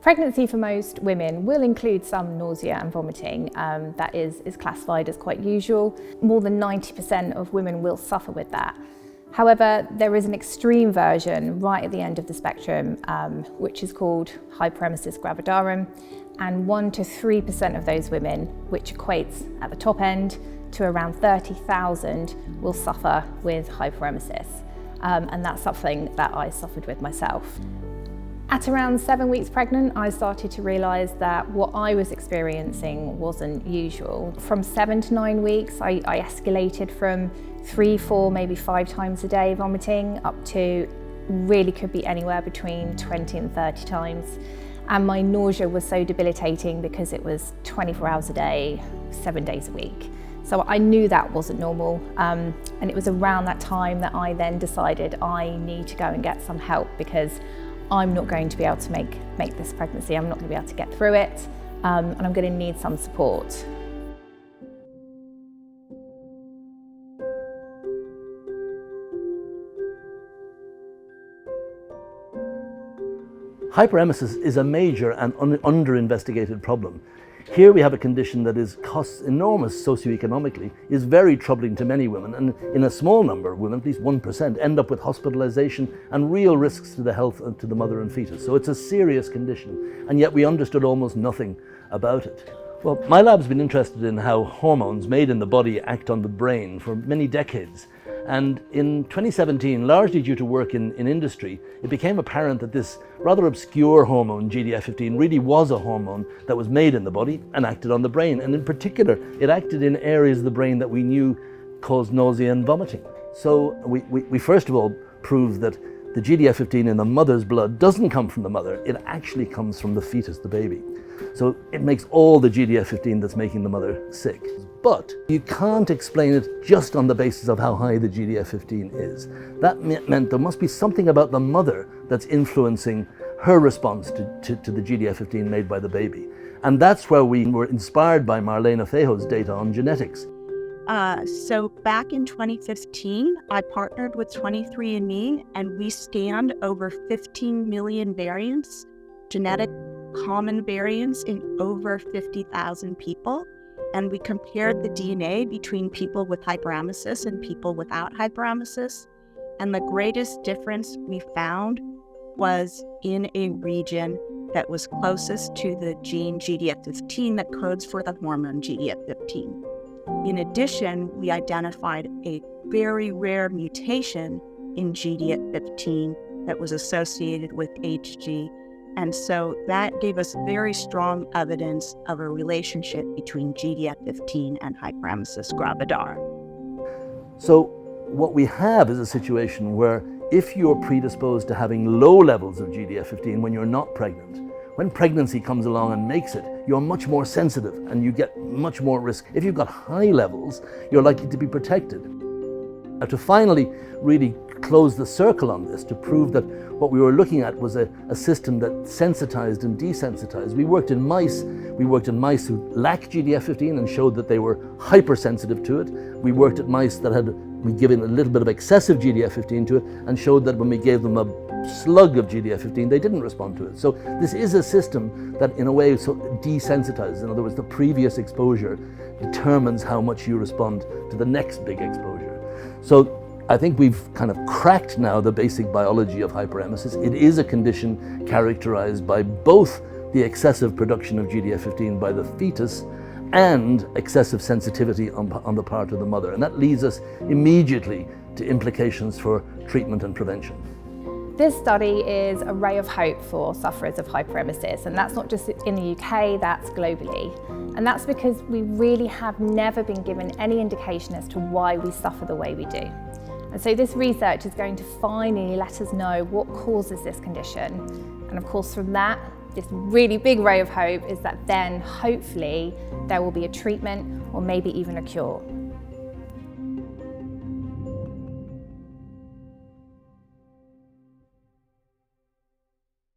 Pregnancy for most women will include some nausea and vomiting. That is classified as quite usual. More than 90% of women will suffer with that. However, there is an extreme version right at the end of the spectrum, which is called Hyperemesis gravidarum, and 1 to 3% of those women, which equates at the top end to around 30,000, will suffer with hyperemesis. And that's something that I suffered with myself. At around 7 weeks pregnant, I started to realise that what I was experiencing wasn't usual. From 7 to 9 weeks, I escalated from 3, 4, maybe 5 times a day vomiting up to really could be anywhere between 20 and 30 times. And my nausea was so debilitating because it was 24 hours a day, 7 days a week. So I knew that wasn't normal. And it was around that time that I then decided I need to go and get some help, because I'm not going to be able to make this pregnancy. I'm not going to be able to get through it, and I'm going to need some support. Hyperemesis is a major and under-investigated problem. Here we have a condition that costs enormous socioeconomically, is very troubling to many women, and in a small number of women, at least 1%, end up with hospitalization and real risks to the health and to the mother and fetus. So it's a serious condition, and yet we understood almost nothing about it. Well, my lab's been interested in how hormones made in the body act on the brain for many decades. And in 2017, largely due to work in industry, it became apparent that this rather obscure hormone, GDF15, really was a hormone that was made in the body and acted on the brain. And in particular, it acted in areas of the brain that we knew caused nausea and vomiting. So we first of all proved that the GDF15 in the mother's blood doesn't come from the mother, it actually comes from the fetus, the baby. So it makes all the GDF15 that's making the mother sick. But you can't explain it just on the basis of how high the GDF15 is. That meant there must be something about the mother that's influencing her response to the GDF15 made by the baby. And that's where we were inspired by Marlene Fejo's data on genetics. So back in 2015, I partnered with 23andMe, and we scanned over 15 million variants, genetic common variants in over 50,000 people. And we compared the DNA between people with hyperemesis and people without hyperemesis. And the greatest difference we found was in a region that was closest to the gene GDF15 that codes for the hormone GDF15. In addition, we identified a very rare mutation in GDF15 that was associated with HG. And so that gave us very strong evidence of a relationship between GDF15 and Hyperemesis gravidarum. So what we have is a situation where if you're predisposed to having low levels of GDF15 when you're not pregnant, when pregnancy comes along and makes it, you're much more sensitive and you get much more risk. If you've got high levels, you're likely to be protected. Now, to finally really close the circle on this, to prove that what we were looking at was a system that sensitized and desensitized. We worked in mice who lacked GDF15 and showed that they were hypersensitive to it. We worked at mice that had been given a little bit of excessive GDF15 to it and showed that when we gave them a slug of GDF15, they didn't respond to it. So this is a system that in a way desensitizes. In other words, the previous exposure determines how much you respond to the next big exposure. So I think we've kind of cracked now the basic biology of hyperemesis. It is a condition characterized by both the excessive production of GDF15 by the fetus and excessive sensitivity on the part of the mother. And that leads us immediately to implications for treatment and prevention. This study is a ray of hope for sufferers of hyperemesis, and that's not just in the UK, that's globally. And that's because we really have never been given any indication as to why we suffer the way we do. And so this research is going to finally let us know what causes this condition. And of course from that, this really big ray of hope is that then hopefully there will be a treatment or maybe even a cure.